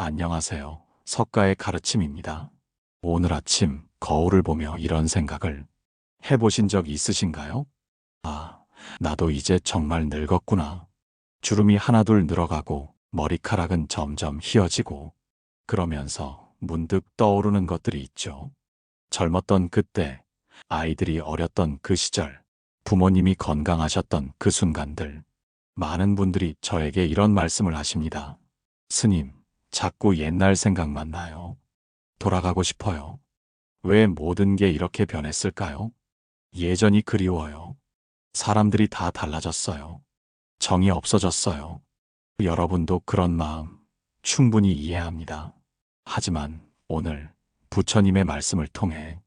안녕하세요. 석가의 가르침입니다. 오늘 아침 거울을 보며 이런 생각을 해보신 적 있으신가요? 아, 나도 이제 정말 늙었구나. 주름이 하나둘 늘어가고 머리카락은 점점 휘어지고 그러면서 문득 떠오르는 것들이 있죠. 젊었던 그때, 아이들이 어렸던 그 시절, 부모님이 건강하셨던 그 순간들. 많은 분들이 저에게 이런 말씀을 하십니다. 스님, 자꾸 옛날 생각만 나요. 돌아가고 싶어요. 왜 모든 게 이렇게 변했을까요? 예전이 그리워요. 사람들이 다 달라졌어요. 정이 없어졌어요. 여러분도 그런 마음 충분히 이해합니다. 하지만 오늘 부처님의 말씀을 통해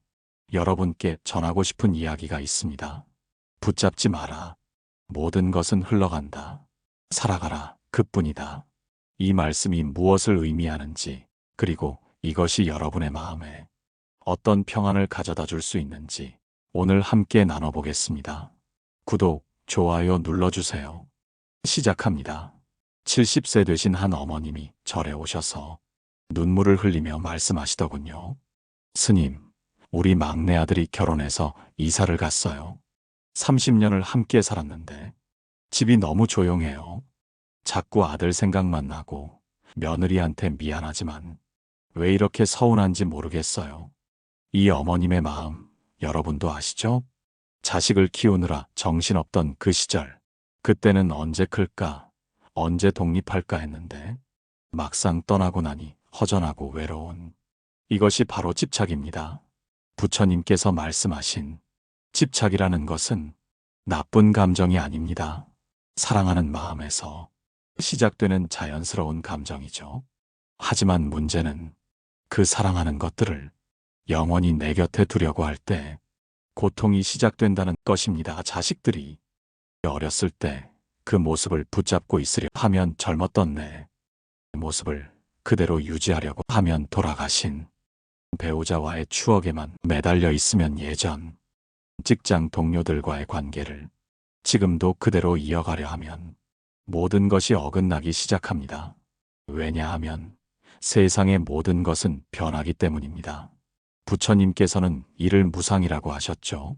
여러분께 전하고 싶은 이야기가 있습니다. 붙잡지 마라. 모든 것은 흘러간다. 살아가라. 그뿐이다. 이 말씀이 무엇을 의미하는지, 그리고 이것이 여러분의 마음에 어떤 평안을 가져다 줄 수 있는지 오늘 함께 나눠보겠습니다. 구독, 좋아요 눌러주세요. 시작합니다. 70세 되신 한 어머님이 절에 오셔서 눈물을 흘리며 말씀하시더군요. 스님, 우리 막내 아들이 결혼해서 이사를 갔어요. 30년을 함께 살았는데 집이 너무 조용해요. 자꾸 아들 생각만 나고 며느리한테 미안하지만 왜 이렇게 서운한지 모르겠어요. 이 어머님의 마음 여러분도 아시죠? 자식을 키우느라 정신없던 그 시절, 그때는 언제 클까, 언제 독립할까 했는데 막상 떠나고 나니 허전하고 외로운, 이것이 바로 집착입니다. 부처님께서 말씀하신 집착이라는 것은 나쁜 감정이 아닙니다. 사랑하는 마음에서 시작되는 자연스러운 감정이죠. 하지만 문제는 그 사랑하는 것들을 영원히 내 곁에 두려고 할 때 고통이 시작된다는 것입니다. 자식들이 어렸을 때 그 모습을 붙잡고 있으려 하면 젊었던 내 모습을 그대로 유지하려고 하면 돌아가신 배우자와의 추억에만 매달려 있으면 예전 직장 동료들과의 관계를 지금도 그대로 이어가려 하면 모든 것이 어긋나기 시작합니다. 왜냐하면 세상의 모든 것은 변하기 때문입니다. 부처님께서는 이를 무상이라고 하셨죠.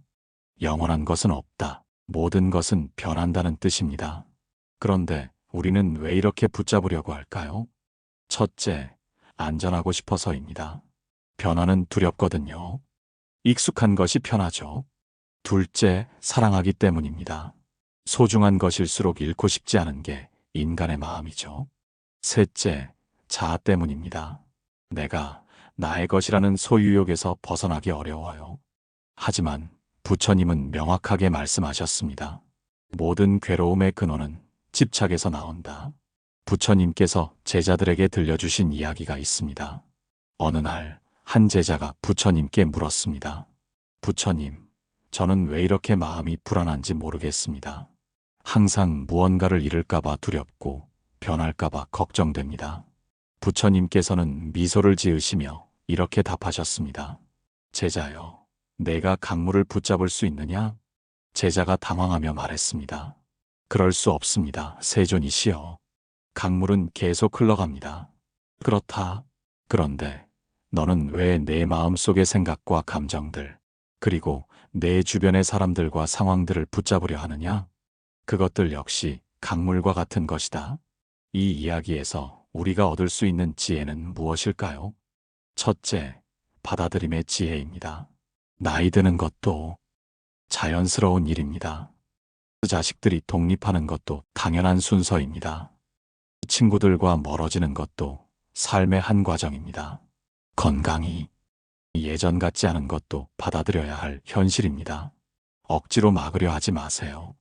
영원한 것은 없다. 모든 것은 변한다는 뜻입니다. 그런데 우리는 왜 이렇게 붙잡으려고 할까요? 첫째, 안전하고 싶어서입니다. 변화는 두렵거든요. 익숙한 것이 편하죠. 둘째, 사랑하기 때문입니다. 소중한 것일수록 잃고 싶지 않은 게 인간의 마음이죠. 셋째, 자아 때문입니다. 내가 나의 것이라는 소유욕에서 벗어나기 어려워요. 하지만 부처님은 명확하게 말씀하셨습니다. 모든 괴로움의 근원은 집착에서 나온다. 부처님께서 제자들에게 들려주신 이야기가 있습니다. 어느 날 한 제자가 부처님께 물었습니다. 부처님, 저는 왜 이렇게 마음이 불안한지 모르겠습니다. 항상 무언가를 잃을까봐 두렵고 변할까봐 걱정됩니다. 부처님께서는 미소를 지으시며 이렇게 답하셨습니다. 제자여, 내가 강물을 붙잡을 수 있느냐? 제자가 당황하며 말했습니다. 그럴 수 없습니다. 세존이시여. 강물은 계속 흘러갑니다. 그렇다. 그런데 너는 왜 내 마음속의 생각과 감정들, 그리고 내 주변의 사람들과 상황들을 붙잡으려 하느냐? 그것들 역시 강물과 같은 것이다. 이 이야기에서 우리가 얻을 수 있는 지혜는 무엇일까요? 첫째, 받아들임의 지혜입니다. 나이 드는 것도 자연스러운 일입니다. 자식들이 독립하는 것도 당연한 순서입니다. 친구들과 멀어지는 것도 삶의 한 과정입니다. 건강이 예전 같지 않은 것도 받아들여야 할 현실입니다. 억지로 막으려 하지 마세요.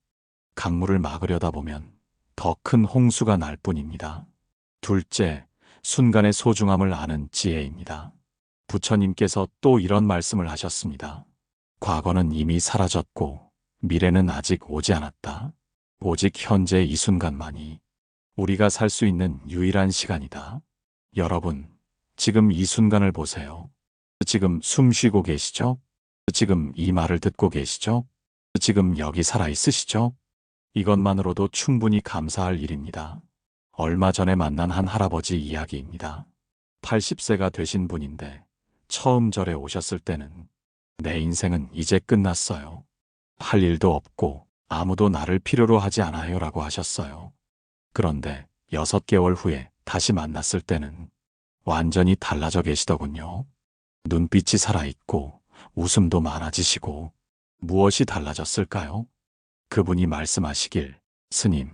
강물을 막으려다 보면 더 큰 홍수가 날 뿐입니다. 둘째, 순간의 소중함을 아는 지혜입니다. 부처님께서 또 이런 말씀을 하셨습니다. 과거는 이미 사라졌고 미래는 아직 오지 않았다. 오직 현재 이 순간만이 우리가 살 수 있는 유일한 시간이다. 여러분, 지금 이 순간을 보세요. 지금 숨 쉬고 계시죠? 지금 이 말을 듣고 계시죠? 지금 여기 살아 있으시죠? 이것만으로도 충분히 감사할 일입니다. 얼마 전에 만난 한 할아버지 이야기입니다. 80세가 되신 분인데 처음 절에 오셨을 때는 내 인생은 이제 끝났어요. 할 일도 없고 아무도 나를 필요로 하지 않아요라고 하셨어요. 그런데 6개월 후에 다시 만났을 때는 완전히 달라져 계시더군요. 눈빛이 살아있고 웃음도 많아지시고 무엇이 달라졌을까요? 그분이 말씀하시길, 스님,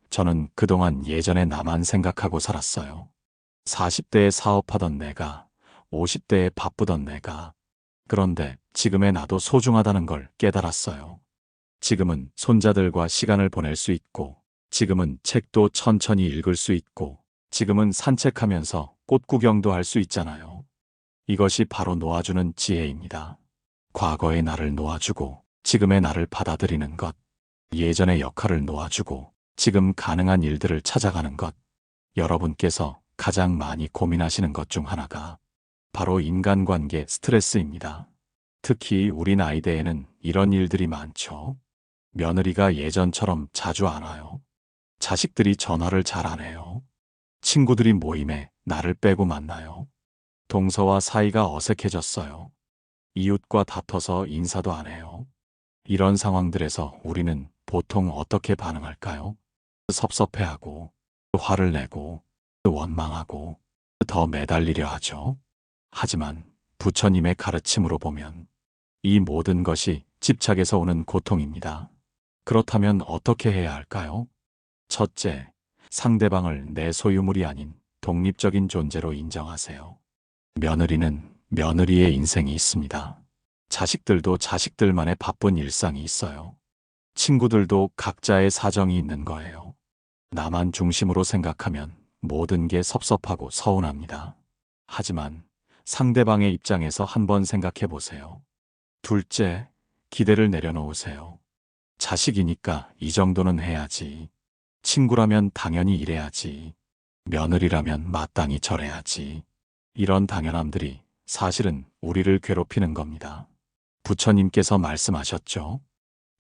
저는 그동안 예전에 나만 생각하고 살았어요. 40대에 사업하던 내가, 50대에 바쁘던 내가, 그런데 지금의 나도 소중하다는 걸 깨달았어요. 지금은 손자들과 시간을 보낼 수 있고, 지금은 책도 천천히 읽을 수 있고, 지금은 산책하면서 꽃 구경도 할 수 있잖아요. 이것이 바로 놓아주는 지혜입니다. 과거의 나를 놓아주고, 지금의 나를 받아들이는 것, 예전의 역할을 놓아주고, 지금 가능한 일들을 찾아가는 것, 여러분께서 가장 많이 고민하시는 것 중 하나가 바로 인간관계 스트레스입니다. 특히 우리 나이대에는 이런 일들이 많죠. 며느리가 예전처럼 자주 안 와요. 자식들이 전화를 잘 안 해요. 친구들이 모임에 나를 빼고 만나요. 동서와 사이가 어색해졌어요. 이웃과 다퉈서 인사도 안 해요. 이런 상황들에서 우리는 보통 어떻게 반응할까요? 섭섭해하고, 화를 내고, 원망하고, 더 매달리려 하죠. 하지만 부처님의 가르침으로 보면 이 모든 것이 집착에서 오는 고통입니다. 그렇다면 어떻게 해야 할까요? 첫째, 상대방을 내 소유물이 아닌 독립적인 존재로 인정하세요. 며느리는 며느리의 인생이 있습니다. 자식들도 자식들만의 바쁜 일상이 있어요. 친구들도 각자의 사정이 있는 거예요. 나만 중심으로 생각하면 모든 게 섭섭하고 서운합니다. 하지만 상대방의 입장에서 한번 생각해 보세요. 둘째, 기대를 내려놓으세요. 자식이니까 이 정도는 해야지. 친구라면 당연히 이래야지. 며느리라면 마땅히 저래야지. 이런 당연함들이 사실은 우리를 괴롭히는 겁니다. 부처님께서 말씀하셨죠.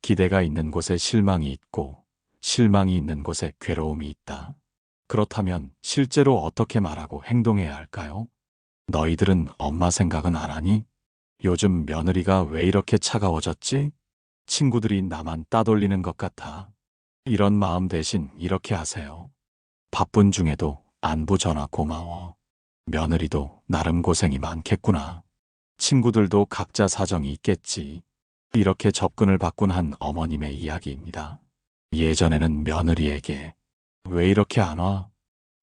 기대가 있는 곳에 실망이 있고 실망이 있는 곳에 괴로움이 있다. 그렇다면 실제로 어떻게 말하고 행동해야 할까요? 너희들은 엄마 생각은 안 하니? 요즘 며느리가 왜 이렇게 차가워졌지? 친구들이 나만 따돌리는 것 같아. 이런 마음 대신 이렇게 하세요. 바쁜 중에도 안부 전화 고마워. 며느리도 나름 고생이 많겠구나. 친구들도 각자 사정이 있겠지. 이렇게 접근을 바꾼 한 어머님의 이야기입니다. 예전에는 며느리에게 왜 이렇게 안 와?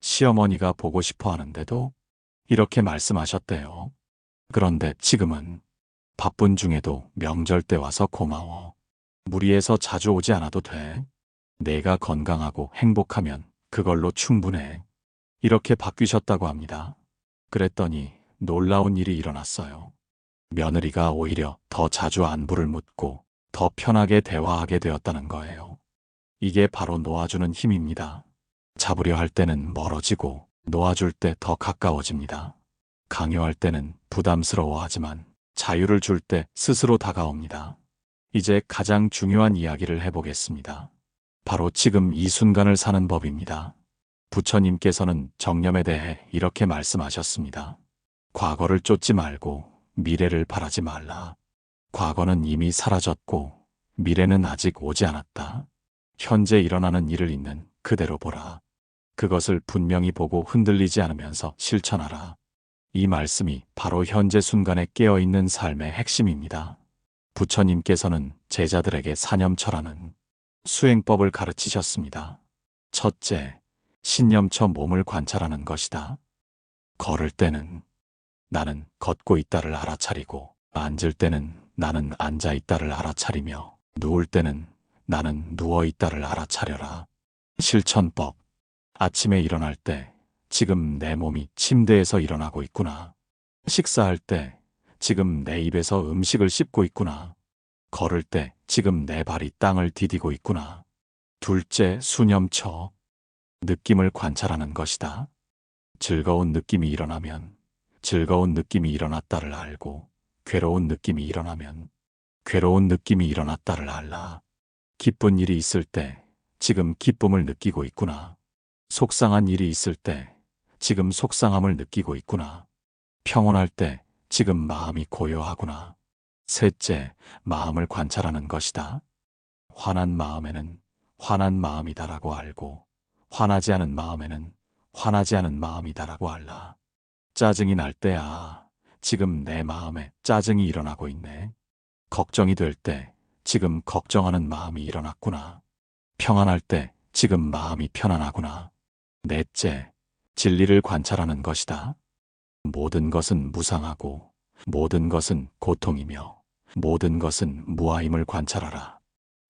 시어머니가 보고 싶어 하는데도 이렇게 말씀하셨대요. 그런데 지금은 바쁜 중에도 명절 때 와서 고마워. 무리해서 자주 오지 않아도 돼. 내가 건강하고 행복하면 그걸로 충분해. 이렇게 바뀌셨다고 합니다. 그랬더니 놀라운 일이 일어났어요. 며느리가 오히려 더 자주 안부를 묻고 더 편하게 대화하게 되었다는 거예요. 이게 바로 놓아주는 힘입니다. 잡으려 할 때는 멀어지고 놓아줄 때 더 가까워집니다. 강요할 때는 부담스러워하지만 자유를 줄 때 스스로 다가옵니다. 이제 가장 중요한 이야기를 해보겠습니다. 바로 지금 이 순간을 사는 법입니다. 부처님께서는 정념에 대해 이렇게 말씀하셨습니다. 과거를 쫓지 말고 미래를 바라지 말라. 과거는 이미 사라졌고 미래는 아직 오지 않았다. 현재 일어나는 일을 있는 그대로 보라. 그것을 분명히 보고 흔들리지 않으면서 실천하라. 이 말씀이 바로 현재 순간에 깨어있는 삶의 핵심입니다. 부처님께서는 제자들에게 사념처라는 수행법을 가르치셨습니다. 첫째, 신념처 몸을 관찰하는 것이다. 걸을 때는 나는 걷고 있다를 알아차리고, 앉을 때는 나는 앉아 있다를 알아차리며, 누울 때는 나는 누워 있다를 알아차려라. 실천법. 아침에 일어날 때 지금 내 몸이 침대에서 일어나고 있구나. 식사할 때 지금 내 입에서 음식을 씹고 있구나. 걸을 때 지금 내 발이 땅을 디디고 있구나. 둘째, 수념처. 느낌을 관찰하는 것이다. 즐거운 느낌이 일어나면 즐거운 느낌이 일어났다를 알고, 괴로운 느낌이 일어나면 괴로운 느낌이 일어났다를 알라. 기쁜 일이 있을 때 지금 기쁨을 느끼고 있구나. 속상한 일이 있을 때 지금 속상함을 느끼고 있구나. 평온할 때 지금 마음이 고요하구나. 셋째, 마음을 관찰하는 것이다. 화난 마음에는 화난 마음이다라고 알고, 화나지 않은 마음에는 화나지 않은 마음이다라고 알라. 짜증이 날 때야, 지금 내 마음에 짜증이 일어나고 있네. 걱정이 될 때 지금 걱정하는 마음이 일어났구나. 평안할 때 지금 마음이 편안하구나. 넷째, 진리를 관찰하는 것이다. 모든 것은 무상하고 모든 것은 고통이며 모든 것은 무아임을 관찰하라.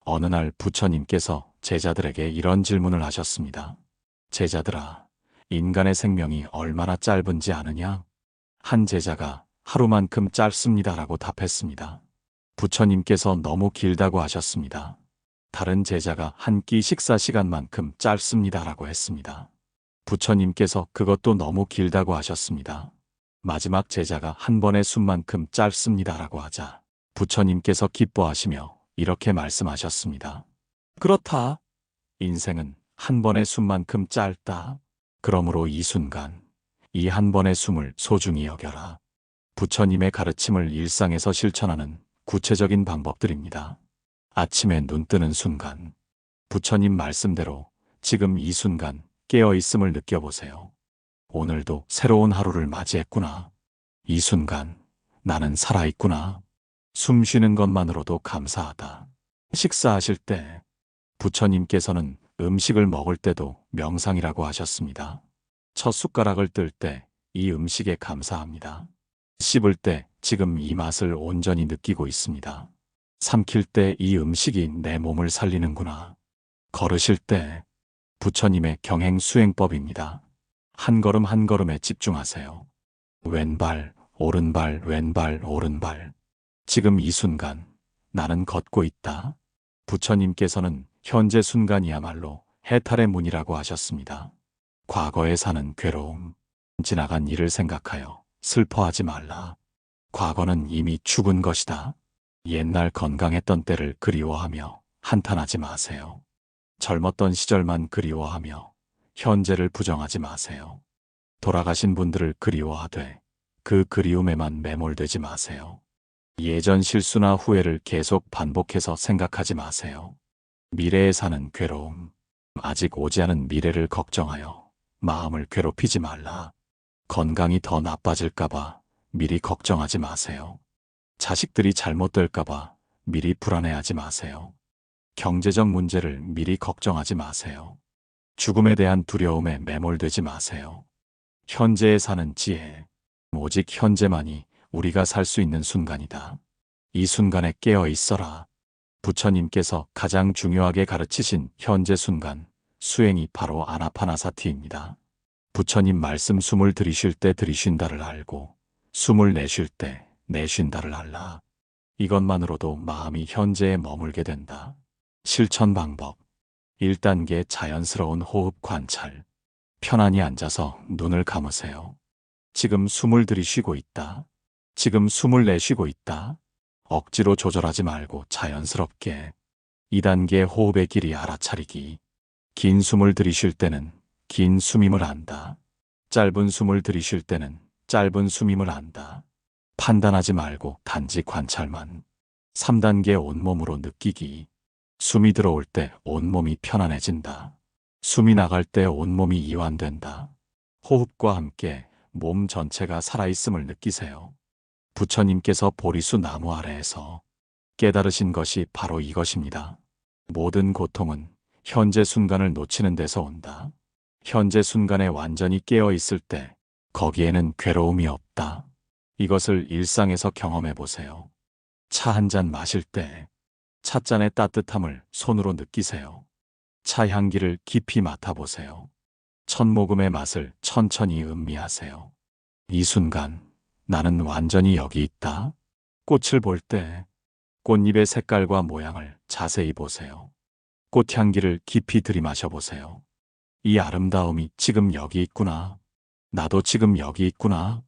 어느 날 부처님께서 제자들에게 이런 질문을 하셨습니다. 제자들아, 인간의 생명이 얼마나 짧은지 아느냐? 한 제자가 하루만큼 짧습니다라고 답했습니다. 부처님께서 너무 길다고 하셨습니다. 다른 제자가 한 끼 식사 시간만큼 짧습니다라고 했습니다. 부처님께서 그것도 너무 길다고 하셨습니다. 마지막 제자가 한 번의 숨만큼 짧습니다라고 하자 부처님께서 기뻐하시며 이렇게 말씀하셨습니다. 그렇다. 인생은 한 번의 숨만큼 짧다. 그러므로 이 순간, 이 한 번의 숨을 소중히 여겨라. 부처님의 가르침을 일상에서 실천하는 구체적인 방법들입니다. 아침에 눈 뜨는 순간, 부처님 말씀대로 지금 이 순간 깨어 있음을 느껴보세요. 오늘도 새로운 하루를 맞이했구나. 이 순간 나는 살아있구나. 숨 쉬는 것만으로도 감사하다. 식사하실 때 부처님께서는 음식을 먹을 때도 명상이라고 하셨습니다. 첫 숟가락을 뜰 때 이 음식에 감사합니다. 씹을 때 지금 이 맛을 온전히 느끼고 있습니다. 삼킬 때 이 음식이 내 몸을 살리는구나. 걸으실 때 부처님의 경행 수행법입니다. 한 걸음 한 걸음에 집중하세요. 왼발, 오른발, 왼발, 오른발. 지금 이 순간 나는 걷고 있다. 부처님께서는 현재 순간이야말로 해탈의 문이라고 하셨습니다. 과거에 사는 괴로움, 지나간 일을 생각하여 슬퍼하지 말라. 과거는 이미 죽은 것이다. 옛날 건강했던 때를 그리워하며 한탄하지 마세요. 젊었던 시절만 그리워하며 현재를 부정하지 마세요. 돌아가신 분들을 그리워하되 그 그리움에만 매몰되지 마세요. 예전 실수나 후회를 계속 반복해서 생각하지 마세요. 미래에 사는 괴로움, 아직 오지 않은 미래를 걱정하여 마음을 괴롭히지 말라. 건강이 더 나빠질까봐 미리 걱정하지 마세요. 자식들이 잘못될까봐 미리 불안해하지 마세요. 경제적 문제를 미리 걱정하지 마세요. 죽음에 대한 두려움에 매몰되지 마세요. 현재에 사는 지혜, 오직 현재만이 우리가 살 수 있는 순간이다. 이 순간에 깨어 있어라. 부처님께서 가장 중요하게 가르치신 현재 순간, 수행이 바로 아나파나사티입니다. 부처님 말씀 숨을 들이쉴 때 들이쉰다를 알고 숨을 내쉴 때 내쉰다를 알라. 이것만으로도 마음이 현재에 머물게 된다. 실천 방법 1단계 자연스러운 호흡 관찰. 편안히 앉아서 눈을 감으세요. 지금 숨을 들이쉬고 있다. 지금 숨을 내쉬고 있다. 억지로 조절하지 말고 자연스럽게. 2단계 호흡의 길이 알아차리기. 긴 숨을 들이쉴 때는 긴 숨임을 안다. 짧은 숨을 들이쉴 때는 짧은 숨임을 안다. 판단하지 말고 단지 관찰만. 3단계 온몸으로 느끼기. 숨이 들어올 때 온몸이 편안해진다. 숨이 나갈 때 온몸이 이완된다. 호흡과 함께 몸 전체가 살아있음을 느끼세요. 부처님께서 보리수 나무 아래에서 깨달으신 것이 바로 이것입니다. 모든 고통은 현재 순간을 놓치는 데서 온다. 현재 순간에 완전히 깨어 있을 때 거기에는 괴로움이 없다. 이것을 일상에서 경험해 보세요. 차 한 잔 마실 때 찻잔의 따뜻함을 손으로 느끼세요. 차 향기를 깊이 맡아보세요. 첫 모금의 맛을 천천히 음미하세요. 이 순간 나는 완전히 여기 있다. 꽃을 볼 때 꽃잎의 색깔과 모양을 자세히 보세요. 꽃향기를 깊이 들이마셔 보세요. 이 아름다움이 지금 여기 있구나. 나도 지금 여기 있구나.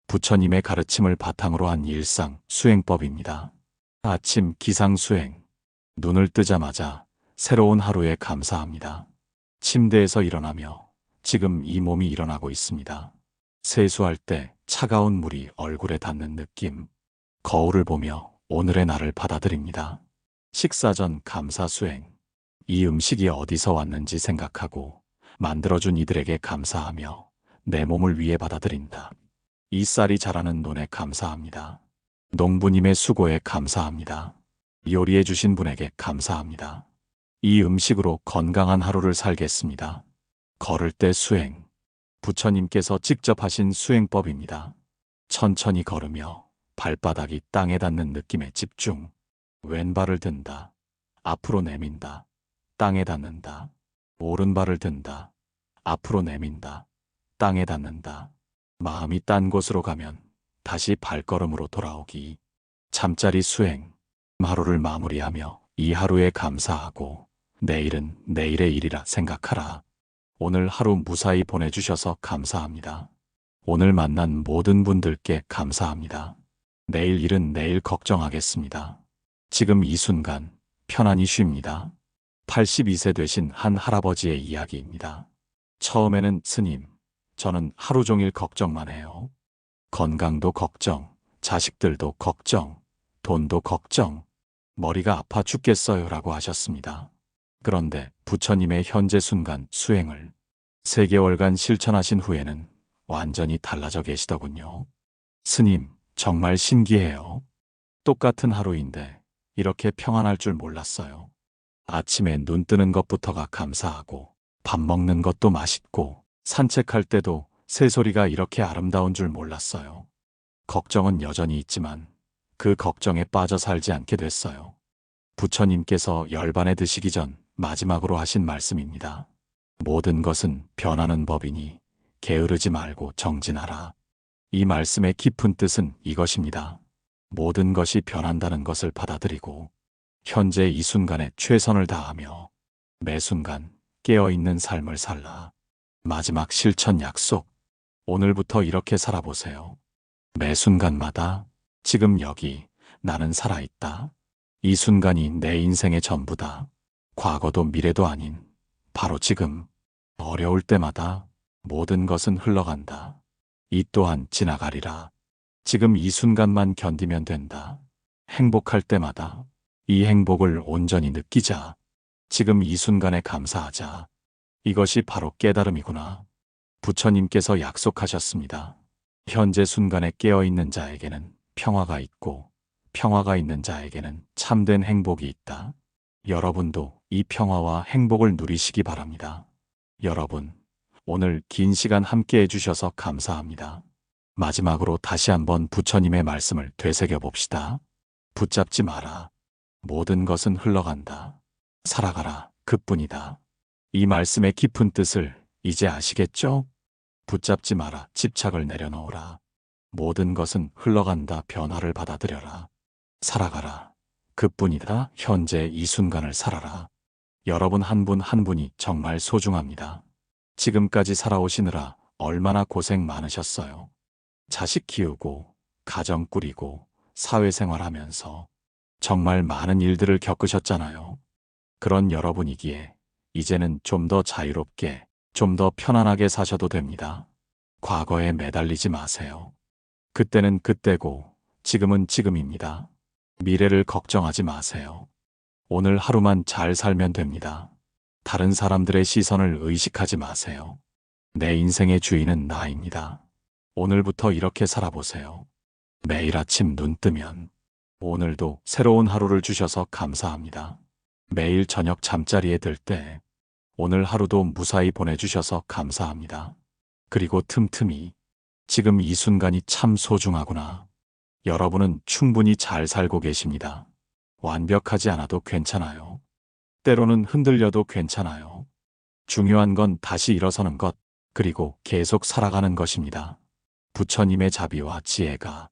부처님의 가르침을 바탕으로 한 일상 수행법입니다. 아침 기상수행. 눈을 뜨자마자 새로운 하루에 감사합니다. 침대에서 일어나며 지금 이 몸이 일어나고 있습니다. 세수할 때 차가운 물이 얼굴에 닿는 느낌. 거울을 보며 오늘의 나를 받아들입니다. 식사 전 감사 수행. 이 음식이 어디서 왔는지 생각하고 만들어준 이들에게 감사하며 내 몸을 위해 받아들인다. 이 쌀이 자라는 논에 감사합니다. 농부님의 수고에 감사합니다. 요리해 주신 분에게 감사합니다. 이 음식으로 건강한 하루를 살겠습니다. 걸을 때 수행. 부처님께서 직접 하신 수행법입니다. 천천히 걸으며 발바닥이 땅에 닿는 느낌에 집중. 왼발을 든다. 앞으로 내민다. 땅에 닿는다. 오른발을 든다. 앞으로 내민다. 땅에 닿는다. 마음이 딴 곳으로 가면 다시 발걸음으로 돌아오기. 잠자리 수행. 하루를 마무리하며 이 하루에 감사하고 내일은 내일의 일이라 생각하라. 오늘 하루 무사히 보내주셔서 감사합니다. 오늘 만난 모든 분들께 감사합니다. 내일 일은 내일 걱정하겠습니다. 지금 이 순간 편안히 쉽니다. 82세 되신 한 할아버지의 이야기입니다. 처음에는 스님, 저는 하루 종일 걱정만 해요. 건강도 걱정, 자식들도 걱정, 돈도 걱정, 머리가 아파 죽겠어요 라고 하셨습니다. 그런데 부처님의 현재 순간 수행을 3개월간 실천하신 후에는 완전히 달라져 계시더군요. 스님, 정말 신기해요. 똑같은 하루인데 이렇게 평안할 줄 몰랐어요. 아침에 눈 뜨는 것부터가 감사하고 밥 먹는 것도 맛있고 산책할 때도 새소리가 이렇게 아름다운 줄 몰랐어요. 걱정은 여전히 있지만 그 걱정에 빠져 살지 않게 됐어요. 부처님께서 열반에 드시기 전 마지막으로 하신 말씀입니다. 모든 것은 변하는 법이니 게으르지 말고 정진하라. 이 말씀의 깊은 뜻은 이것입니다. 모든 것이 변한다는 것을 받아들이고 현재 이 순간에 최선을 다하며 매 순간 깨어있는 삶을 살라. 마지막 실천 약속. 오늘부터 이렇게 살아보세요. 매 순간마다 지금 여기 나는 살아있다. 이 순간이 내 인생의 전부다. 과거도 미래도 아닌 바로 지금. 어려울 때마다 모든 것은 흘러간다. 이 또한 지나가리라. 지금 이 순간만 견디면 된다. 행복할 때마다 이 행복을 온전히 느끼자. 지금 이 순간에 감사하자. 이것이 바로 깨달음이구나. 부처님께서 약속하셨습니다. 현재 순간에 깨어있는 자에게는 평화가 있고 평화가 있는 자에게는 참된 행복이 있다. 여러분도 이 평화와 행복을 누리시기 바랍니다. 여러분, 오늘 긴 시간 함께 해주셔서 감사합니다. 마지막으로 다시 한번 부처님의 말씀을 되새겨 봅시다. 붙잡지 마라. 모든 것은 흘러간다. 살아가라. 그뿐이다. 이 말씀의 깊은 뜻을 이제 아시겠죠? 붙잡지 마라. 집착을 내려놓으라. 모든 것은 흘러간다. 변화를 받아들여라. 살아가라. 그뿐이다. 현재 이 순간을 살아라. 여러분 한 분 한 분이 정말 소중합니다. 지금까지 살아오시느라 얼마나 고생 많으셨어요. 자식 키우고 가정 꾸리고 사회생활하면서 정말 많은 일들을 겪으셨잖아요. 그런 여러분이기에 이제는 좀 더 자유롭게, 좀 더 편안하게 사셔도 됩니다. 과거에 매달리지 마세요. 그때는 그때고 지금은 지금입니다. 미래를 걱정하지 마세요. 오늘 하루만 잘 살면 됩니다. 다른 사람들의 시선을 의식하지 마세요. 내 인생의 주인은 나입니다. 오늘부터 이렇게 살아보세요. 매일 아침 눈 뜨면 오늘도 새로운 하루를 주셔서 감사합니다. 매일 저녁 잠자리에 들 때 오늘 하루도 무사히 보내주셔서 감사합니다. 그리고 틈틈이 지금 이 순간이 참 소중하구나. 여러분은 충분히 잘 살고 계십니다. 완벽하지 않아도 괜찮아요. 때로는 흔들려도 괜찮아요. 중요한 건 다시 일어서는 것, 그리고 계속 살아가는 것입니다. 부처님의 자비와 지혜가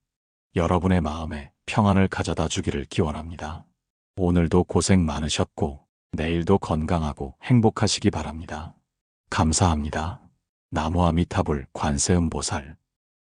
여러분의 마음에 평안을 가져다 주기를 기원합니다. 오늘도 고생 많으셨고 내일도 건강하고 행복하시기 바랍니다. 감사합니다. 나무아미타불 관세음보살